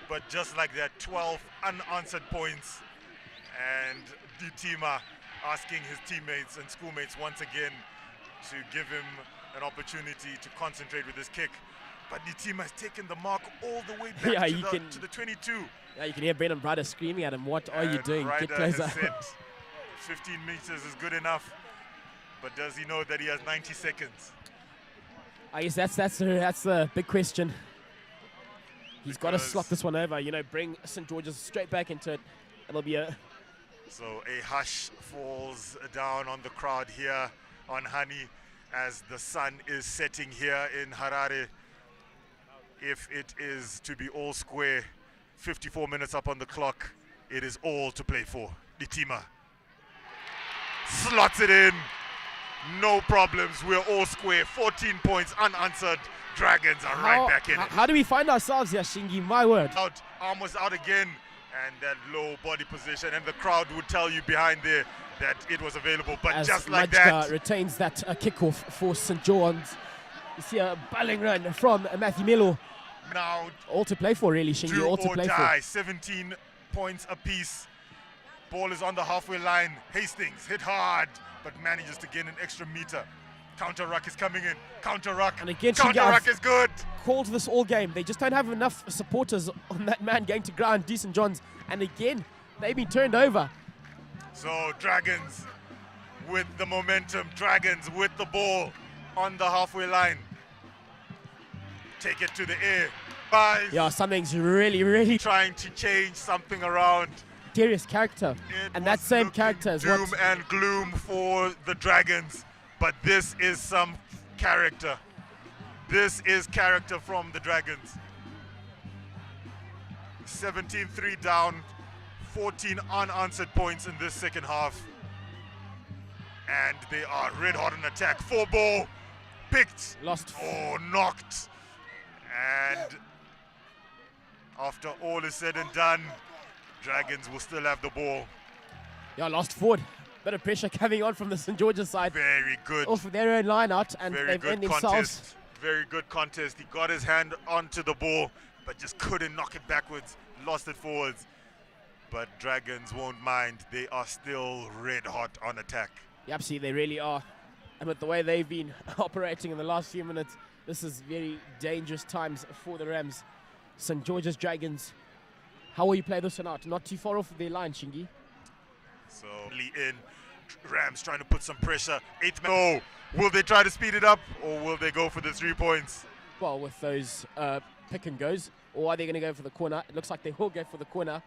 but just like that, 12 unanswered points. And Ditima asking his teammates and schoolmates once again to give him an opportunity to concentrate with his kick. But Ditima has taken the mark all the way back to the 22. Yeah, you can hear Brendan Ryder screaming at him, "What are you doing? Ryder Get closer." Has said 15 meters is good enough, but does he know that he has 90 seconds? I guess that's the big question. He's got to slot this one over, bring St. George's straight back into it. It'll be a... So a hush falls down on the crowd here on Hani as the sun is setting here in Harare. If it is to be all square, 54 minutes up on the clock, it is all to play for. Ditima slots it in. No problems. We're all square. 14 points unanswered. Dragons are right back in it. How do we find ourselves here, Shingi? My word. Arm was out again. And that low body position. And the crowd would tell you behind there that it was available. But as just like Majka that. Retains that kickoff for St. John's. You see a bowling run from Matthew Melo. Now, all to play for, really, Shingi. All to play for. 17 points apiece. Ball is on the halfway line. Hastings hit hard, but manages to gain an extra meter. Counter ruck is coming in. Counter ruck. And again, counter ruck is good. Called this all game. They just don't have enough supporters on that man going to ground. St. John's, and again, they've been turned over. So Dragons with the momentum. Dragons with the ball on the halfway line. Take it to the air. Yeah, something's really trying to change something around. Serious character, and that same character is doom and gloom for the Dragons. But this is some character. This is character from the Dragons. 17-3 down, 14 unanswered points in this second half. And they are red hot in attack. 4 ball, picked. Lost. Oh, knocked. And after all is said and done, Dragons will still have the ball. Yeah, lost forward. Bit of pressure coming on from the St. George's side. Very good. Off of their own line out, and they've ended themselves. Very good contest. He got his hand onto the ball, but just couldn't knock it backwards. Lost it forwards. But Dragons won't mind. They are still red hot on attack. Yeah, absolutely, they really are. And with the way they've been operating in the last few minutes, this is very dangerous times for the Rams. St. George's Dragons. How will you play this one out? Not too far off of their line, Shingi. So, in Rams trying to put some pressure. 8th man. Oh, will they try to speed it up, or will they go for the 3 points? Well, with those pick and goes, or are they going to go for the corner? It looks like they will go for the corner.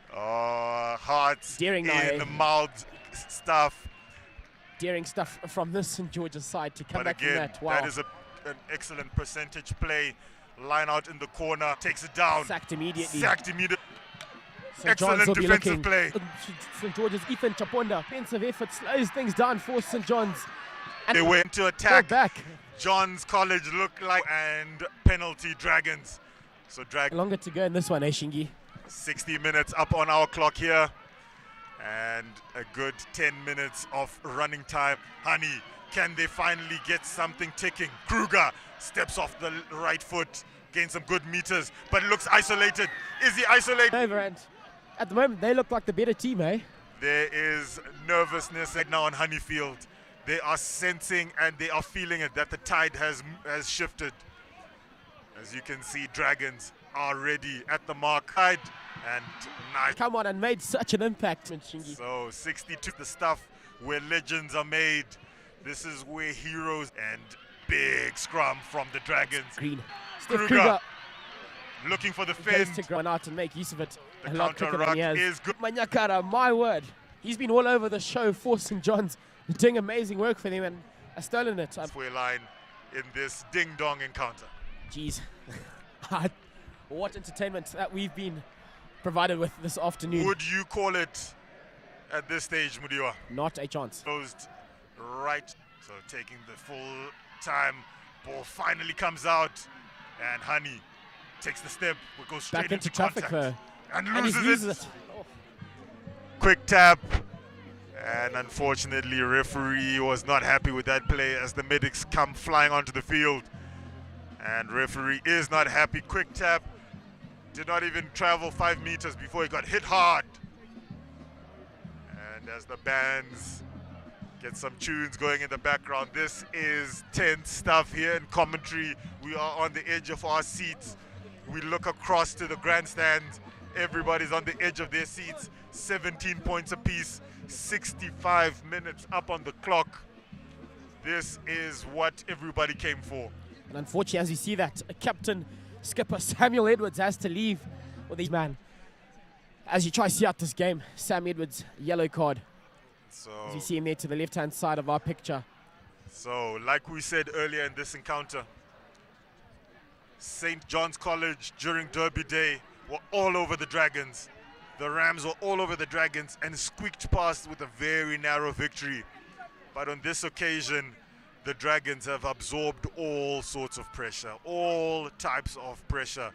Hearts Daring in the mouth stuff. Daring stuff from this St. George's side to come back again, from that. Wow. That is an excellent percentage play. Line out in the corner, takes it down. Sacked immediately. St. John's Excellent will be defensive looking. play. St. George's Ethan Chaponda. Defensive effort slows things down for St. John's. They went to Go attack. back. John's College looked like and penalty Dragons. So Longer to go in this one, Shingi? 60 minutes up on our clock here. And a good 10 minutes of running time. Honey, can they finally get something ticking? Kruger steps off the right foot, gains some good meters, but looks isolated. Is he isolated? Over, and at the moment they look like the better team, eh? There is nervousness right now on Honeyfield. They are sensing and they are feeling it, that the tide has shifted. As you can see, Dragons are ready at the mark. And nice. Come on, and made such an impact, Shingi. So 62, the stuff where legends are made. This is where heroes, and big scrum from the Dragons. Green. Steph Kruger Kruger looking for the goes fin. to run out and make use of it. The a lot counter quicker than ruck he has. is good. Manyakara, my word. He's been all over the show for St. John's, doing amazing work for them, and has stolen it. Halfway line in this ding-dong encounter. Jeez. What entertainment that we've been provided with this afternoon. Would you call it at this stage, Mudiwa? Not a chance. Closed right, so taking the full time. Ball finally comes out, and Honey takes the step. We go straight Back into contact traffic, and and he loses loses it. it. Oh. Quick tap, and unfortunately, referee was not happy with that play as the medics come flying onto the field, and referee is not happy. Quick tap. Did not even travel 5 meters before he got hit hard. And as the bands get some tunes going in the background, this is tense stuff here in commentary. We are on the edge of our seats. We look across to the grandstand. Everybody's on the edge of their seats. 17 points apiece, 65 minutes up on the clock. This is what everybody came for. And unfortunately, as you see that, captain skipper Samuel Edwards has to leave with his man. As you try to see out this game, Sam Edwards, yellow card. So, As you see him there to the left-hand side of our picture. So, like we said earlier in this encounter, St. John's College during Derby Day were all over the Dragons. The Rams were all over the Dragons and squeaked past with a very narrow victory. But on this occasion, the Dragons have absorbed all sorts of pressure, all types of pressure.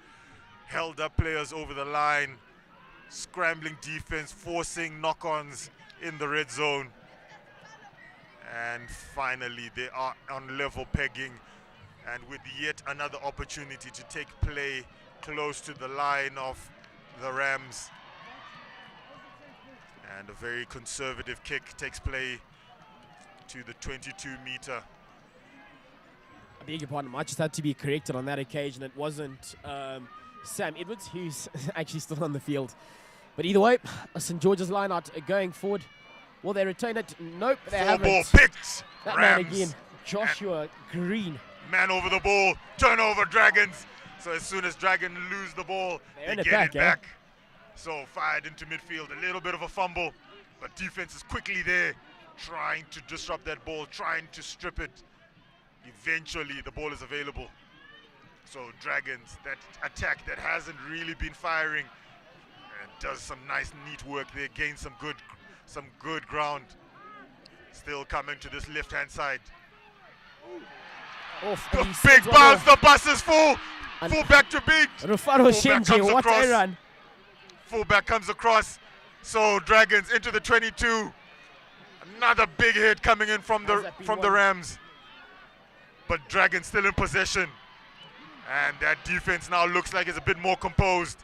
Held up players over the line, scrambling defense, forcing knock-ons in the red zone. And finally, they are on level pegging, and with yet another opportunity to take play close to the line of the Rams. And a very conservative kick takes play to the 22-meter. I beg your pardon, I just had to be corrected on that occasion. It wasn't Sam Edwards, who's actually still on the field. But either way, St. George's line out going forward. Will they retain it? Nope, they Full haven't. ball picked. That Rams. man again, Joshua Green. Man over the ball, turnover Dragons. So as soon as Dragon lose the ball, They they earn get it it back, back. So fired into midfield, a little bit of a fumble, but defense is quickly there, trying to disrupt that ball, trying to strip it. Eventually, the ball is available. So Dragons, that attack that hasn't really been firing, and does some nice, neat work there, gains some good ground. Still coming to this left-hand side. Off, The and he big sends one bounce, off. the bus is full. And Full back to beat. Rufaro Fullback Shenji, comes what across. a run. Fullback comes across. So Dragons into the 22. Another big hit coming in from How's the that been from the won? Rams. But Dragons still in possession. And that defense now looks like it's a bit more composed.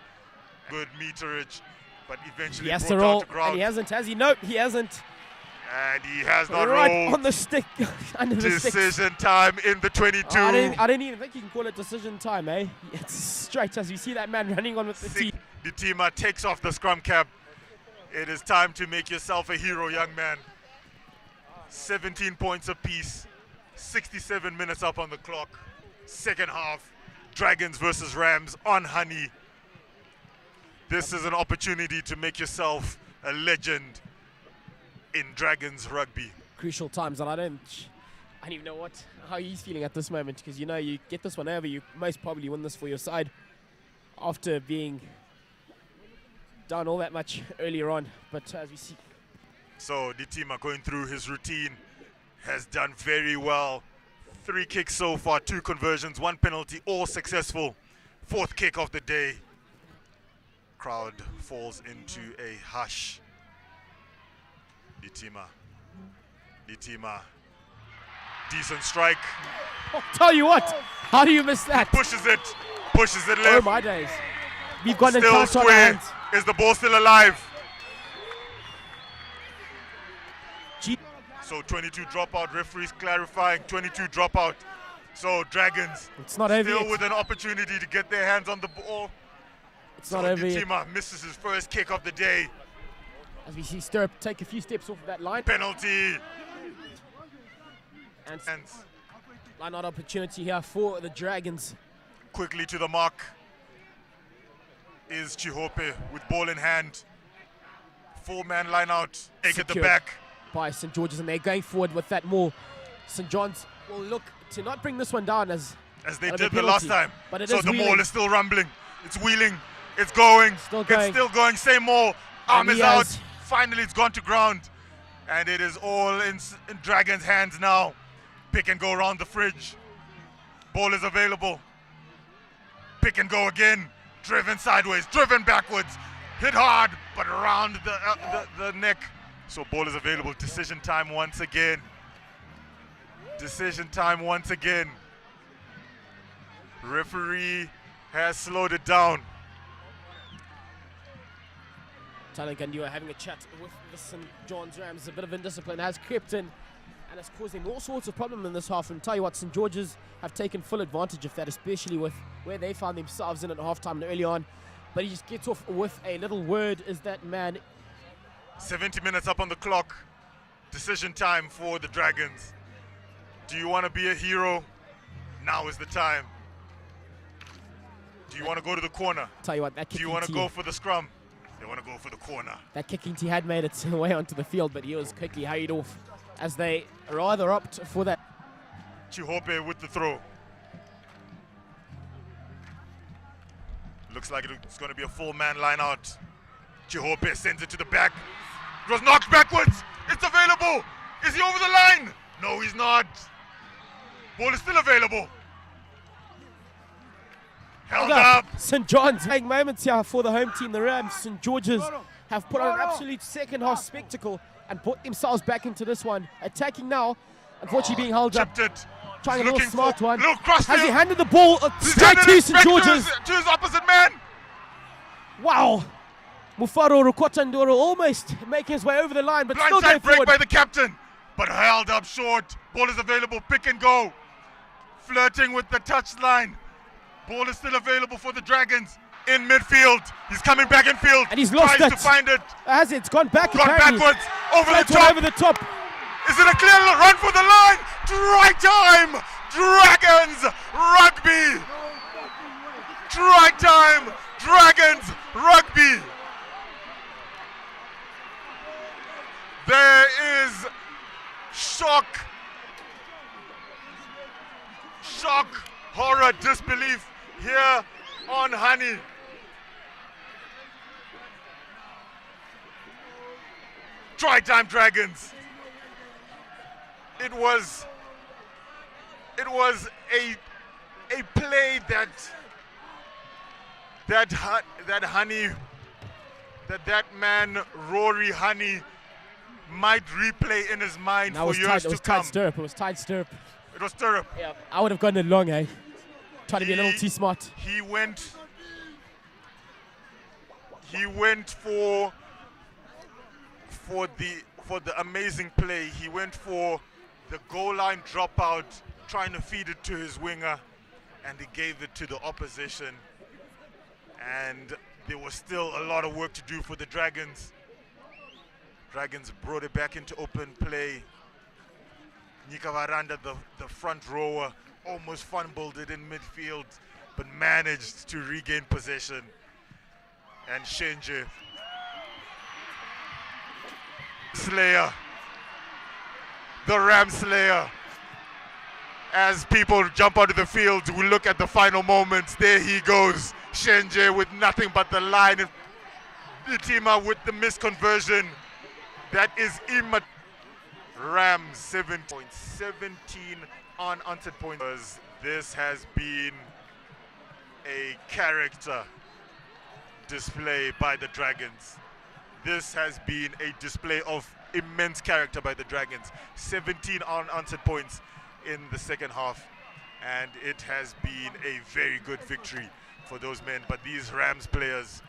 Good meterage, but eventually He has brought to down roll, to ground. and he hasn't, has he? Nope, he hasn't. And he has not Right rolled. on the stick, under the stick. Decision time in the 22. I don't even think you can call it decision time, eh? It's straight as you see that man running on with the team. The teamer takes off the scrum cap. It is time to make yourself a hero, young man. 17 points apiece. 67 minutes up on the clock. Second half. Dragons versus Rams on Honey. This is an opportunity to make yourself a legend in Dragons rugby. Crucial times, and I don't even know how he's feeling at this moment, because you know you get this one over, you most probably win this for your side after being down all that much earlier on, but as we see. So Ditima going through his routine has done very well. 3 kicks so far, 2 conversions, 1 penalty, all successful. 4th kick of the day. Crowd falls into a hush. Ditima. Decent strike. Oh, tell you what, how do you miss that? Pushes it left. Oh my days. We've got an Still encounter on our square. hands. Is the ball still alive? So 22 dropout, referees clarifying 22 dropout. So Dragons It's not over still yet. with an opportunity to get their hands on the ball. It's So not over yet. Ditima misses his first kick of the day. As we see Stirrup take a few steps off of that line. Penalty. And And line out opportunity here for the Dragons. quickly to the mark is Chihope with ball in hand. 4-man line out. Egg at the Secured back. by St. George's, and they're going forward with that more. St. John's will look to not bring this one down as They a did the last penalty, time. but it So is the wheeling. ball is still rumbling. It's wheeling. It's going. Still going. It's still going. Same more. Arm And is he out. has- Finally, it's gone to ground. And it is all in Dragons' hands now. Pick and go around the fridge. Ball is available. Pick and go again. Driven sideways. Driven backwards. Hit hard, but around the neck. So ball is available. Decision time once again. Decision time once again. Referee has slowed it down. Tyler Gandiwa having a chat with the St. John's Rams. A bit of indiscipline has crept in and has caused them all sorts of problem in this half. And tell you what, St. George's have taken full advantage of that, especially with where they found themselves in at halftime and early on. But he just gets off with a little word. Is that man? 70 minutes up on the clock. Decision time for the Dragons. Do you want to be a hero? Now is the time. Do you want to go to the corner? Tell you what, that Do you kicking want to tee, go for the scrum? They want to go for the corner. that kicking tee had made its way onto the field, but he was quickly hurried off as they rather opt for that. Chihope with the throw. Looks like it's going to be a full man line out. Chihope sends it to the back. It was knocked backwards. It's available. Is he over the line? No, he's not. Ball is still available. Held up. St. John's having moments here for the home team. The Rams, St. George's, have put on an absolute second half spectacle and put themselves back into this one. Attacking now, unfortunately being held up. Chipped it. Trying a He's little looking smart for one. little cross Has he field. handed the ball He's straight handed to it St. back George's? to his opposite man. Wow. Mufaro Rukotandoro almost making his way over the line, but still going Blindside break forward. by the captain, but held up short. Ball is available. Pick and go. Flirting with the touchline. Ball is still available for the Dragons in midfield. He's coming back in field. And he's lost Tries it. to find it. Has it? It's gone back Gone apparently. backwards. Over the Floats one top. over the top. Is it a clear run for the line? Try time. Dragons Rugby. Try time. Dragons Rugby. There is shock, horror, disbelief here on Honey. Try time, Dragons. It was a play that man Rory Honey might replay in his mind Now for it years was to tight come. stirrup. It was tight stirrup. It was stirrup. Yeah, I would have gone it long, eh? Trying to be a little too smart. He went for the amazing play. He went for the goal line dropout, trying to feed it to his winger, and he gave it to the opposition. And there was still a lot of work to do for the Dragons. Dragons brought it back into open play. Nika Varanda, the front rower, almost fumbled it in midfield, but managed to regain possession. And Shenje, Slayer, the Ram Slayer. As people jump onto the field, we look at the final moments. There he goes, Shenje with nothing but the line. Itima with the misconversion. That is Rams 7.17 unanswered points. This has been a character display by the Dragons. This has been a display of immense character by the Dragons. 17 unanswered points in the second half, and it has been a very good victory for those men. But these Rams players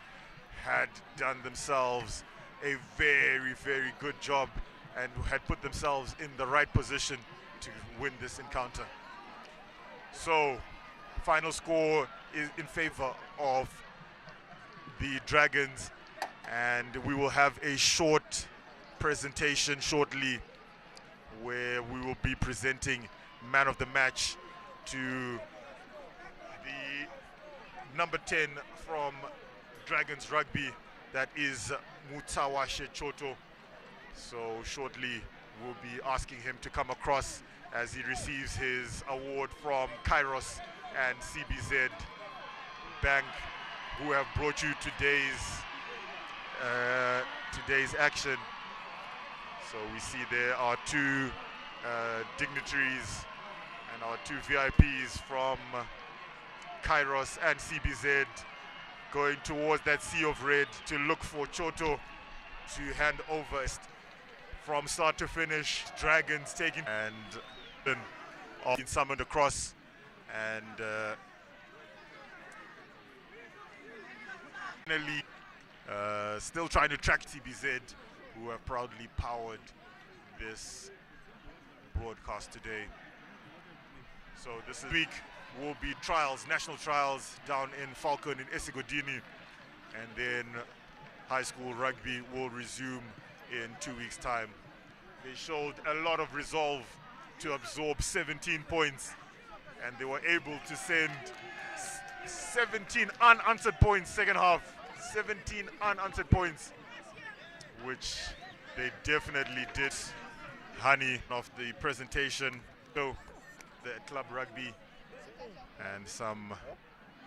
had done themselves a very, very good job and had put themselves in the right position to win this encounter. So, final score is in favor of the Dragons, and we will have a short presentation shortly where we will be presenting man of the match to the number 10 from Dragons Rugby, that is Mutawashe Choto. So shortly we'll be asking him to come across as he receives his award from Kairos and CBZ Bank, who have brought you today's action. So we see there are two dignitaries and our two VIPs from Kairos and CBZ going towards that sea of red to look for Choto to hand over from start to finish. Dragons taking and then being summoned across, and finally still trying to track CBZ, who have proudly powered this broadcast today. So this week will be trials, national trials down in Falcon in Esigodini, and then high school rugby will resume in 2 weeks' time. They showed a lot of resolve to absorb 17 points, and they were able to send 17 unanswered points second half. 17 unanswered points, which they definitely did. Honey of the presentation, so the club rugby, and some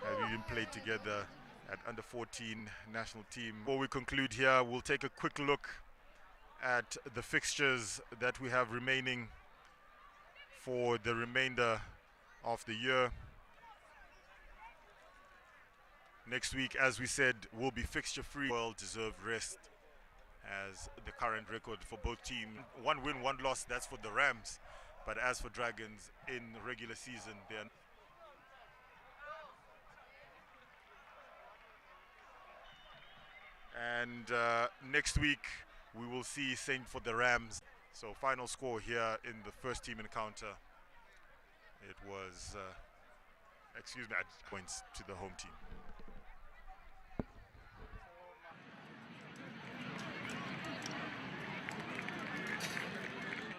have even played together at under 14 national team. Before we conclude here, we'll take a quick look at the fixtures that we have remaining for the remainder of the year. Next week, as we said, will be fixture free. Well-deserved rest, as the current record for both teams, 1 win, 1 loss, that's for the Rams. But as for Dragons in regular season, they're and next week we will see same for the Rams. So final score here in the first team encounter, it was points to the home team.